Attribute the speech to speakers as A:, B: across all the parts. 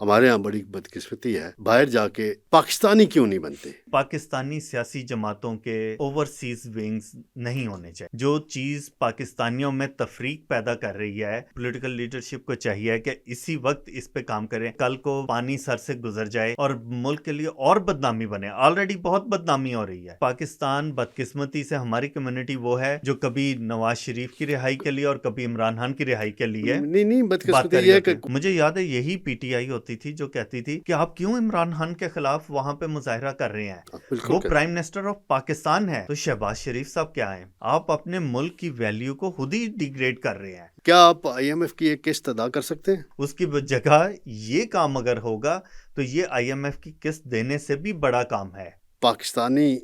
A: ہمارے ہاں بڑی بدقسمتی ہے، باہر جا کے پاکستانی کیوں نہیں بنتے؟
B: پاکستانی سیاسی جماعتوں کے اوورسیز ونگز نہیں ہونے چاہیے۔ جو چیز پاکستانیوں میں تفریق پیدا کر رہی ہے، پولیٹیکل لیڈرشپ کو چاہیے کہ اسی وقت اس پہ کام کریں، کل کو پانی سر سے گزر جائے اور ملک کے لیے اور بدنامی بنے۔ آلریڈی بہت بدنامی ہو رہی ہے پاکستان۔ بدقسمتی سے ہماری کمیونٹی وہ ہے جو کبھی نواز شریف کی رہائی کے لیے اور کبھی عمران خان کی رہائی کے لیے
A: نہیں
B: بات
A: بدقسمتی
B: کری
A: یہ ہے
B: ہوتی
A: کہ
B: ہے۔ مجھے یاد ہے یہی پی ٹی آئی ہوتی تھی جو کہتی تھی کہ آپ کیوں عمران خان کے خلاف وہاں پہ مظاہرہ کر رہے ہیں،
A: بالکل
B: وہ پرائم منسٹر آف پاکستان ہے۔ تو شہباز شریف صاحب کیا ہیں؟ آپ اپنے ملک کی ویلیو کو خود ہی ڈیگریڈ کر رہے ہیں۔
A: کیا آپ آئی ایم ایف کی ایک قسط ادا کر سکتے ہیں؟
B: اس کی جگہ یہ کام اگر ہوگا تو یہ آئی ایم ایف کی قسط دینے سے بھی بڑا کام ہے۔
A: پاکستانی،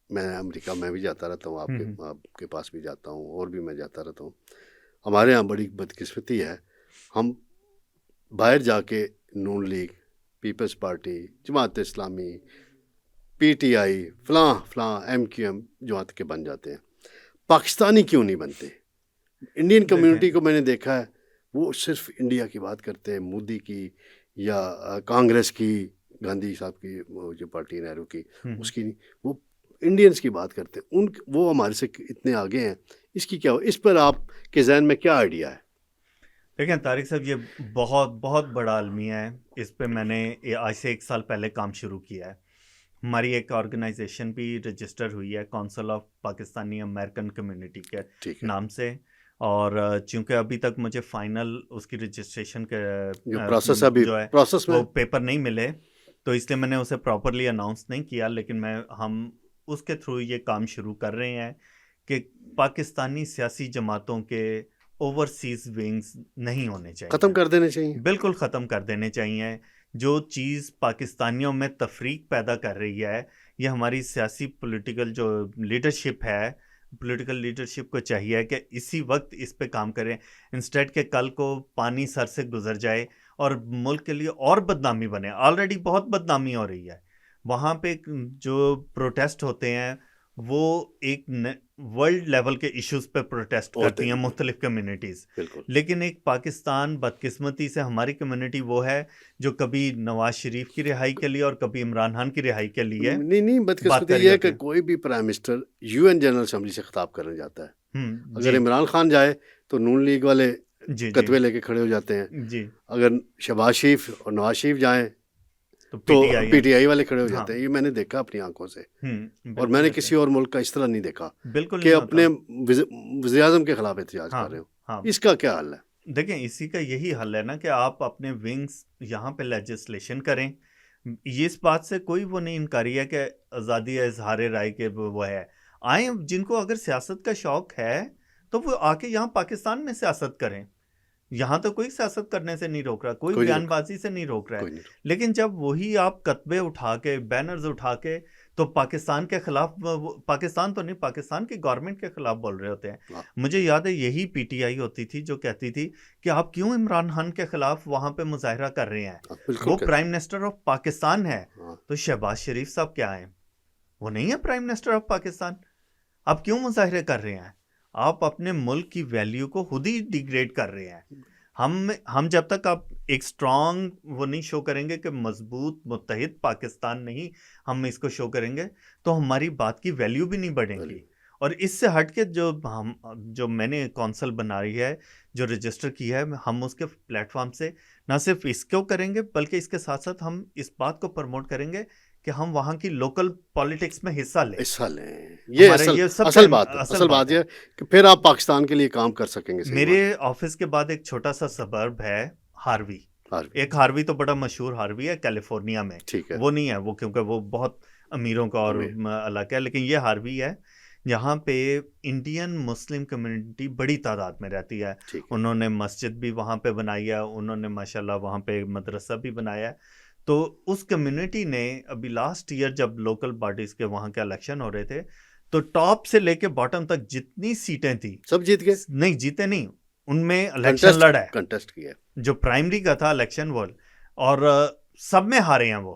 A: میں امریکہ میں بھی جاتا رہتا ہوں، آپ کے پاس بھی جاتا ہوں، اور بھی میں جاتا رہتا ہوں۔ ہمارے ہاں بڑی بدقسمتی ہے، ہم باہر جا کے نون league, Peoples party, Jamaat Islami, پی ٹی آئی، فلاں فلاں ایم کیو ایم جماعت کے بن جاتے ہیں۔ پاکستانی کیوں نہیں بنتے؟ انڈین کمیونٹی کو میں نے دیکھا ہے، وہ صرف انڈیا کی بات کرتے ہیں، مودی کی یا کانگریس کی، گاندھی صاحب کی، وہ جو پارٹی نہرو کی، اس کی نہیں، وہ انڈینز کی بات کرتے ہیں۔ وہ ہمارے سے اتنے آگے ہیں، اس کی کیا ہو؟ اس پر آپ کے ذہن میں کیا آئیڈیا ہے؟
B: دیکھیں طارق صاحب، یہ بہت بہت بڑا المیہ ہے۔ اس پہ میں نے آج سے 1 سال پہلے کام شروع کیا ہے۔ ہماری ایک آرگنائزیشن بھی رجسٹر ہوئی ہے، council of Pakistani American community کے نام سے، اور چونکہ ابھی تک مجھے فائنل اس کی رجسٹریشن کے جو ہے وہ پیپر نہیں ملے، تو اس لیے میں نے اسے پراپرلی اناؤنس نہیں کیا، لیکن ہم اس کے تھرو یہ کام شروع کر رہے ہیں کہ پاکستانی سیاسی جماعتوں کے اوورسیز ونگز نہیں ہونے چاہیے،
A: ختم کر دینے چاہیے،
B: بالکل ختم کر دینے چاہیے۔ جو چیز پاکستانیوں میں تفریق پیدا کر رہی ہے، یہ ہماری سیاسی پولیٹیکل جو لیڈرشپ ہے، پولیٹیکل لیڈرشپ کو چاہیے کہ اسی وقت اس پہ کام کریں، انسٹیڈ کہ کل کو پانی سر سے گزر جائے اور ملک کے لیے اور بدنامی بنے۔ آلریڈی بہت بدنامی ہو رہی ہے وہاں پہ۔ جو پروٹیسٹ ہوتے ہیں وہ ایک ورلڈ لیول کے ایشوز پہ پروٹیسٹ کرتی ہیں مختلف کمیونٹیز، لیکن ایک پاکستان بدقسمتی سے ہماری کمیونٹی وہ ہے جو کبھی نواز شریف کی رہائی کے لیے اور کبھی عمران خان کی رہائی کے لیے
A: نہیں بدقسمتی یہ ہے کہ کوئی بھی prime minister U N general assembly سے خطاب کرنے جاتا ہے۔ اگر عمران خان جائے تو نون لیگ والے کتوے لے کے کھڑے ہو جاتے ہیں، اگر شہباز شریف اور نواز شریف جائیں تو پی ٹی آئی والے کھڑے ہو جاتے ہیں۔ یہ میں نے دیکھا اپنی آنکھوں سے، اور میں نے کسی اور ملک کا اس طرح نہیں دیکھا کہ اپنے وزیر اعظم کے خلاف احتجاج کر رہے ہو۔ اس کا کیا حل ہے؟
B: دیکھیں اسی کا یہی حل ہے نا کہ آپ اپنے ونگز یہاں پہ لیجسلیشن کریں۔ یہ اس بات سے کوئی وہ نہیں انکاری ہے کہ آزادی اظہار رائے کے وہ ہے، آئیں جن کو اگر سیاست کا شوق ہے تو وہ آ کے یہاں پاکستان میں سیاست کریں۔ یہاں تو کوئی سیاست کرنے سے نہیں روک رہا، کوئی بیان بازی سے نہیں روک رہا ہے، لیکن جب وہی آپ کتبے اٹھا کے، بینرز اٹھا کے تو پاکستان کے خلاف، پاکستان تو نہیں، پاکستان کی گورنمنٹ کے خلاف بول رہے ہوتے ہیں۔ مجھے یاد ہے یہی پی ٹی آئی ہوتی تھی جو کہتی تھی کہ آپ کیوں عمران خان کے خلاف وہاں پہ مظاہرہ کر رہے ہیں، وہ پرائم منسٹر آف پاکستان ہے۔ تو شہباز شریف صاحب کیا ہیں؟ وہ نہیں ہے پرائم منسٹر آف پاکستان۔ آپ کیوں مظاہرے کر رہے ہیں؟ آپ اپنے ملک کی ویلیو کو خود ہی ڈیگریڈ کر رہے ہیں۔ ہم جب تک آپ ایک سٹرونگ وہ نہیں شو کریں گے کہ مضبوط متحد پاکستان نہیں ہم اس کو شو کریں گے، تو ہماری بات کی ویلیو بھی نہیں بڑھے گی۔ اور اس سے ہٹ کے جو میں نے کونسل بنائی ہے، جو رجسٹر کی ہے، ہم اس کے پلیٹ فارم سے نہ صرف اس کو کریں گے بلکہ اس کے ساتھ ساتھ ہم اس بات کو پروموٹ کریں گے کہ ہم وہاں کی لوکل پالیٹکس میں حصہ لیں۔
A: یہ اصل بات ہے کہ پھر آپ پاکستان کے لیے کام کر سکیں گے۔
B: میرے آفس کے بعد ایک چھوٹا سا سبرب ہے ہاروی، ایک ہاروی تو بڑا مشہور ہاروی ہے کیلیفورنیا میں، وہ نہیں ہے وہ کیونکہ وہ بہت امیروں کا اور علاقہ ہے، لیکن یہ ہاروی ہے یہاں پہ انڈین مسلم کمیونٹی بڑی تعداد میں رہتی ہے۔ انہوں نے مسجد بھی وہاں پہ بنائی ہے، انہوں نے ماشاءاللہ وہاں پہ مدرسہ بھی بنایا ہے۔ تو اس کمیونٹی نے ابھی لاسٹ ایئر جب لوکل باڈیز کے وہاں کے الیکشن ہو رہے تھے تو ٹاپ سے لے کے باٹم تک جتنی سیٹیں تھیں
A: سب جیت گئے؟
B: نہیں جیتے نہیں، ان میں الیکشن لڑا ہے،
A: کنٹیسٹ کیا
B: جو پرائمری کا تھا الیکشن وہ، اور سب میں ہارے ہیں وہ،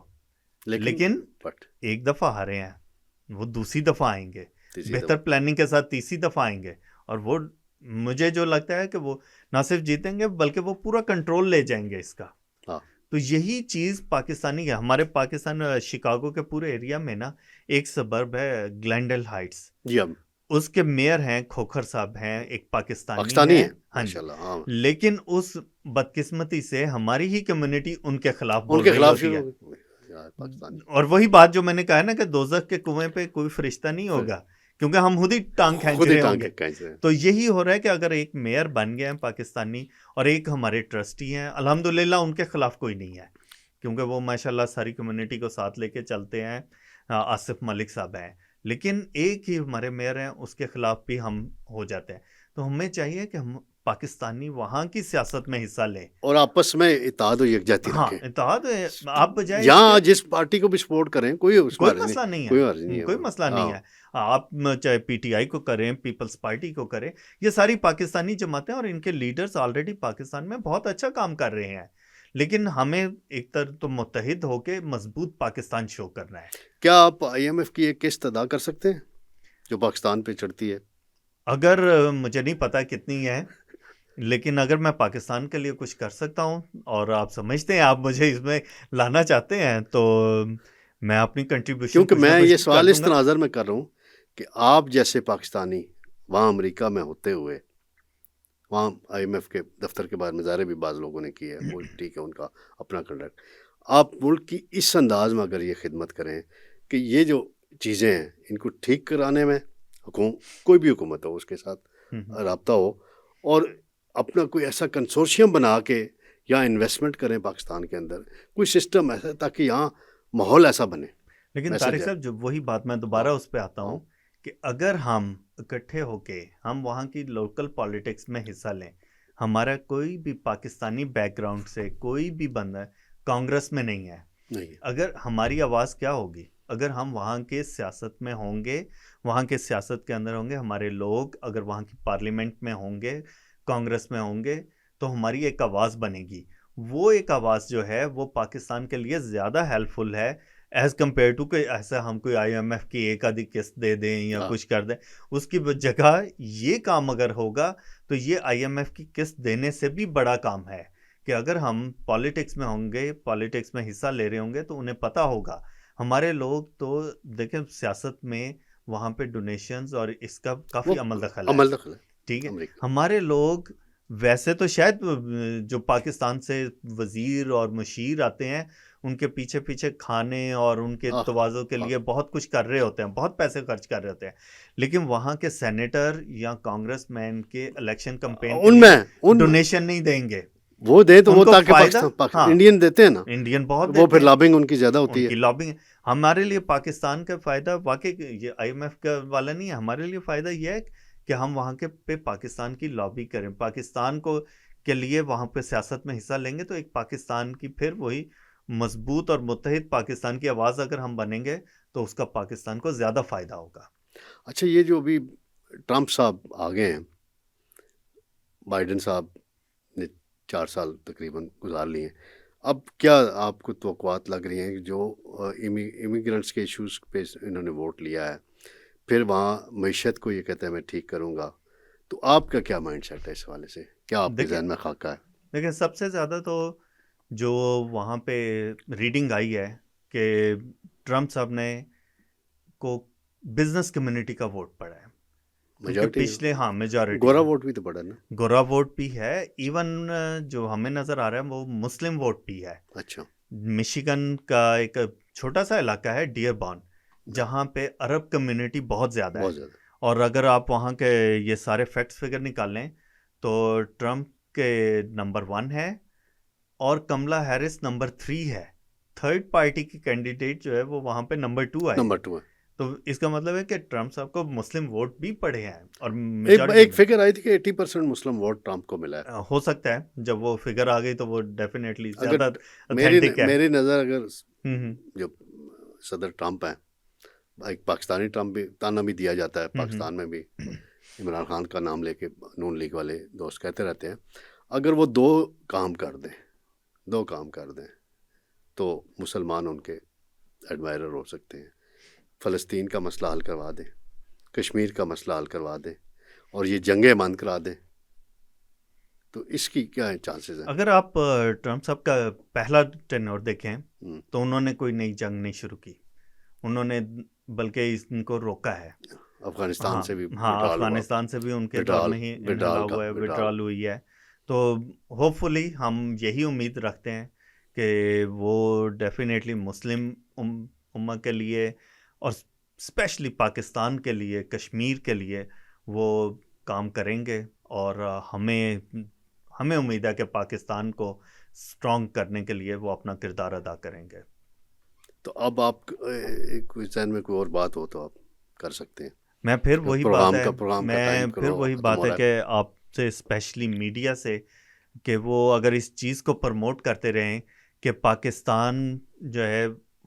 B: لیکن ایک دفعہ ہارے ہیں، وہ دوسری دفعہ آئیں گے بہتر پلاننگ کے ساتھ، تیسری دفعہ آئیں گے، اور وہ مجھے جو لگتا ہے کہ وہ نہ صرف جیتیں گے بلکہ وہ پورا کنٹرول لے جائیں گے اس کا۔ تو یہی چیز پاکستانی ہے. ہمارے پاکستان شکاگو کے پورے ایریا میں نا ایک سبرب ہے گلینڈل ہائٹس,
A: جی اب
B: اس کے میئر ہیں کھوکھر صاحب ہیں, ایک پاکستانی
A: ہے
B: ہیں. ہاں جی.
A: ماشاءاللہ. ہاں
B: لیکن اس بدقسمتی سے ہماری ہی کمیونٹی ان کے خلاف
A: ان
B: بول
A: کے
B: رہی
A: خلاف
B: ہوتی
A: شروع
B: ہے.
A: ہو گئی یار پاکستانی.
B: اور وہی بات جو میں نے کہا نا کہ دوزخ کے کنویں پہ کوئی فرشتہ نہیں ہوگا, کیونکہ ہم خود ہی ٹانگ کھینچ
A: خود ہی
B: رہے ہوں
A: ٹانگ
B: گے.
A: کھینچ رہے ہیں.
B: تو یہی ہو رہا ہے کہ اگر ایک میئر بن گئے ہیں پاکستانی اور ایک ہمارے ٹرسٹی ہیں, الحمدللہ ان کے خلاف کوئی نہیں ہے, کیونکہ وہ ماشاءاللہ ساری کمیونٹی کو ساتھ لے کے چلتے ہیں. آصف ملک صاحب ہیں, لیکن ایک ہی ہمارے میئر ہیں, اس کے خلاف بھی ہم ہو جاتے ہیں. تو ہمیں چاہیے کہ ہم پاکستانی وہاں کی سیاست میں حصہ لیں
A: اور آپس میں اتحاد و یکجہتی
B: ہاں
A: رکھیں.
B: اتحاد آپ بجائے
A: یہاں جس پارٹی کو بھی سپورٹ کریں کوئی اس میں
B: کوئی
A: حرج
B: مسئلہ
A: نہیں,
B: نہیں
A: کوئی حرج نہیں
B: ہے,
A: ہے.
B: کوئی مسئلہ نہیں ہے. آپ چاہے پی ٹی آئی کو کریں, پیپلز پارٹی کو کریں, یہ ساری پاکستانی جماعتیں اور ان کے لیڈرز آلریڈی پاکستان میں بہت اچھا کام کر رہے ہیں. لیکن ہمیں ایک طرح تو متحد ہو کے مضبوط پاکستان شو کرنا ہے.
A: کیا آپ آئی ایم ایف کی ایک قسط ادا کر سکتے ہیں جو پاکستان پہ چڑھتی ہے؟
B: اگر مجھے نہیں پتا کتنی ہے, لیکن اگر میں پاکستان کے لیے کچھ کر سکتا ہوں اور آپ سمجھتے ہیں آپ مجھے اس میں لانا چاہتے ہیں, تو میں اپنی کنٹریبیوشن
A: کیونکہ
B: کچھ نہ
A: میں
B: کچھ
A: یہ
B: کر
A: سوال
B: دوں
A: اس
B: گا.
A: تناظر میں کر رہا ہوں کہ آپ جیسے پاکستانی وہاں امریکہ میں ہوتے ہوئے, وہاں آئی ایم ایف کے دفتر کے باہر مظاہرے بھی بعض لوگوں نے کیے, وہ ٹھیک ہے ان کا اپنا کنڈکٹ, آپ ملک کی اس انداز میں اگر یہ خدمت کریں کہ یہ جو چیزیں ہیں ان کو ٹھیک کرانے میں کوئی بھی حکومت ہو اس کے ساتھ رابطہ ہو, اور اپنا کوئی ایسا کنسورشیم بنا کے یا انویسٹمنٹ کریں پاکستان کے اندر, کوئی سسٹم ایسا تاکہ یہاں ماحول ایسا بنے.
B: لیکن طارق صاحب جو وہی بات میں دوبارہ اس پہ آتا ہوں کہ اگر ہم اکٹھے ہو کے ہم وہاں کی لوکل پالیٹکس میں حصہ لیں, ہمارا کوئی بھی پاکستانی بیک گراؤنڈ سے کوئی بھی بندہ کانگریس میں نہیں ہے, اگر ہماری آواز کیا ہوگی اگر ہم وہاں کے سیاست میں ہوں گے, وہاں کے سیاست کے اندر ہوں گے, ہمارے لوگ اگر وہاں کی پارلیمنٹ میں ہوں گے, کانگریس میں ہوں گے, تو ہماری ایک آواز بنے گی. وہ ایک آواز جو ہے وہ پاکستان کے لیے زیادہ ہیلپ فل ہے ایز کمپیئر ٹو کہ ایسا ہم کوئی آئی ایم ایف کی ایک آدھی قسط دے دیں یا کچھ کر دیں. اس کی جگہ یہ کام اگر ہوگا تو یہ آئی ایم ایف کی قسط دینے سے بھی بڑا کام ہے کہ اگر ہم پالیٹکس میں ہوں گے, پالیٹکس میں حصہ لے رہے ہوں گے, تو انہیں پتہ ہوگا. ہمارے لوگ تو دیکھیں سیاست میں وہاں پہ ڈونیشنز اور اس کا کافی عمل دخل ہے, ٹھیک ہے. ہمارے لوگ ویسے تو شاید جو پاکستان سے وزیر اور مشیر آتے ہیں ان کے پیچھے پیچھے کھانے اور ان کے توازوں کے لیے بہت کچھ کر رہے ہوتے ہیں, بہت پیسے خرچ کر رہے ہوتے ہیں, لیکن وہاں کے سینیٹر یا کانگریس مین کے الیکشن کمپین کے لیے ڈونیشن نہیں دیں گے.
A: وہ دیں تو وہ تاکہ پاکستان انڈین دیتے ہیں نا,
B: انڈین بہت
A: وہ پھر لابنگ ان کی زیادہ ہوتی ہے.
B: لابنگ ہمارے لیے پاکستان کا فائدہ واقعی یہ آئی ایم ایف کا والا نہیں ہے, ہمارے لیے فائدہ یہ ہے کہ ہم وہاں کے پہ پاکستان کی لابی کریں, پاکستان کو کے لیے وہاں پہ سیاست میں حصہ لیں گے, تو ایک پاکستان کی پھر وہی مضبوط اور متحد پاکستان کی آواز اگر ہم بنیں گے تو اس کا پاکستان کو زیادہ فائدہ ہوگا.
A: اچھا, یہ جو ابھی ٹرمپ صاحب آگے ہیں, بائیڈن صاحب نے 4 سال تقریباً گزار لیے ہیں, اب کیا آپ کو توقعات لگ رہی ہیں کہ جو امیگرنٹس کے ایشوز پہ انہوں نے ووٹ لیا ہے, پھر وہاں معیشت کو یہ کہتے ہیں میں ٹھیک کروں گا, تو آپ کا کیا مائنڈ سیٹ ہے اس حوالے سے, کیا آپ کے ذہن میں خاکہ ہے؟
B: دیکھیں سب سے زیادہ تو جو وہاں پہ ریڈنگ آئی ہے کہ ٹرمپ صاحب نے کو بزنس کمیونٹی کا ووٹ پڑا ہے, پچھلے میجورٹی
A: گورا ووٹ بھی تو پڑا نا,
B: گورا ووٹ بھی ہے, ایون جو ہمیں نظر آ رہا ہے وہ مسلم ووٹ بھی ہے.
A: اچھا,
B: مشیگن کا ایک چھوٹا سا علاقہ ہے ڈیئر بان, جہاں پہ عرب کمیونٹی بہت زیادہ ہے, اور اگر آپ وہاں کے یہ سارے فیکٹس فگر نکال لیں تو ٹرمپ کے نمبر 1 ہے اور کملا ہیرس نمبر 3 ہے. تھرڈ پارٹی کی کینڈیڈیٹ جو ہے وہ وہاں پہ نمبر 2 ہے. تو اس کا مطلب ہے کہ ٹرمپ صاحب کو مسلم ووٹ بھی پڑے ہیں, اور
A: ایک فگر آئی تھی کہ 80% مسلم ووٹ ٹرمپ کو ملا ہے.
B: ہو سکتا ہے جب وہ فگر آ گئی تو وہ ڈیفینیٹلی زیادہ اتھینٹک ہے.
A: میری نظر اگر جو صدر ٹرمپ ہیں, ایک پاکستانی ٹرمپ بھی تانا بھی دیا جاتا ہے پاکستان میں بھی, عمران خان کا نام لے کے نون لیگ والے دوست کہتے رہتے ہیں, اگر وہ 2 کام کر دیں تو مسلمان ان کے ایڈمائرر ہو سکتے ہیں. فلسطین کا مسئلہ حل کروا دیں, کشمیر کا مسئلہ حل کروا دیں, اور یہ جنگیں بند کرا دیں, تو اس کی کیا چانسز ہیں؟
B: اگر آپ ٹرمپ صاحب کا پہلا ٹینور دیکھیں تو انہوں نے کوئی نئی جنگ نہیں شروع کی، انہوں نے بلکہ ان کو روکا ہے.
A: افغانستان سے بھی
B: ہاں افغانستان سے بھی ان کے دور میں ہی انحلا ہوا ہے، وڈرال ہوئی ہے. تو ہوپ فلی ہم یہی امید رکھتے ہیں کہ وہ ڈیفینیٹلی مسلم امت کے لیے اور اسپیشلی پاکستان کے لیے، کشمیر کے لیے وہ کام کریں گے، اور ہمیں امید ہے کہ پاکستان کو اسٹرانگ کرنے کے لیے وہ اپنا کردار ادا کریں گے.
A: تو اب آپ کوئی ذہن میں کوئی اور بات ہو تو آپ کر سکتے ہیں.
B: میں پھر وہی بات ہے کہ آپ سے اسپیشلی میڈیا سے کہ وہ اگر اس چیز کو پروموٹ کرتے رہیں کہ پاکستان جو ہے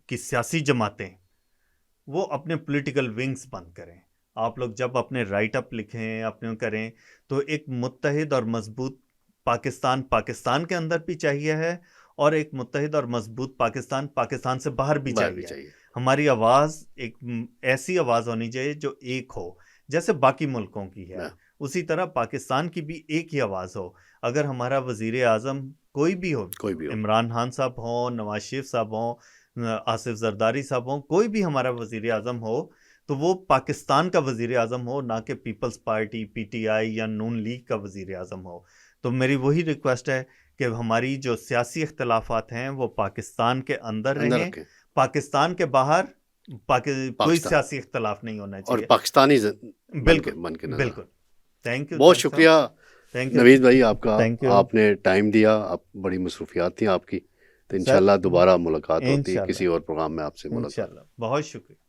B: کہ سیاسی جماعتیں وہ اپنے پولیٹیکل ونگز بند کریں. آپ لوگ جب اپنے رائٹ اپ لکھیں، اپنے کریں، تو ایک متحد اور مضبوط پاکستان کے اندر بھی چاہیے ہے، اور ایک متحد اور مضبوط پاکستان سے باہر بھی چاہیے. ہماری آواز ایک ایسی آواز ہونی چاہیے جو ایک ہو، جیسے باقی ملکوں کی ہے، اسی طرح پاکستان کی بھی ایک ہی آواز ہو. اگر ہمارا وزیر اعظم کوئی بھی ہو، عمران خان صاحب ہوں، نواز شریف صاحب ہوں، آصف زرداری صاحب ہوں، کوئی بھی ہمارا وزیر اعظم ہو تو وہ پاکستان کا وزیر اعظم ہو، نہ کہ Peoples Party P T I یا نون لیگ کا وزیر اعظم ہو. تو میری وہی ریکویسٹ ہے کہ ہماری جو سیاسی اختلافات ہیں وہ پاکستان کے اندر رہیں، پاکستان کے باہر کوئی سیاسی اختلاف نہیں ہونا چاہیے،
A: اور پاکستانی
B: بالکل. تھینک یو،
A: بہت شکریہ نوید بھائی آپ کا، آپ نے ٹائم دیا، بڑی مصروفیات تھیں آپ کی. تو انشاءاللہ دوبارہ ملاقات ہوتی ہے کسی اور پروگرام میں آپ سے ملاقات.
B: بہت شکریہ.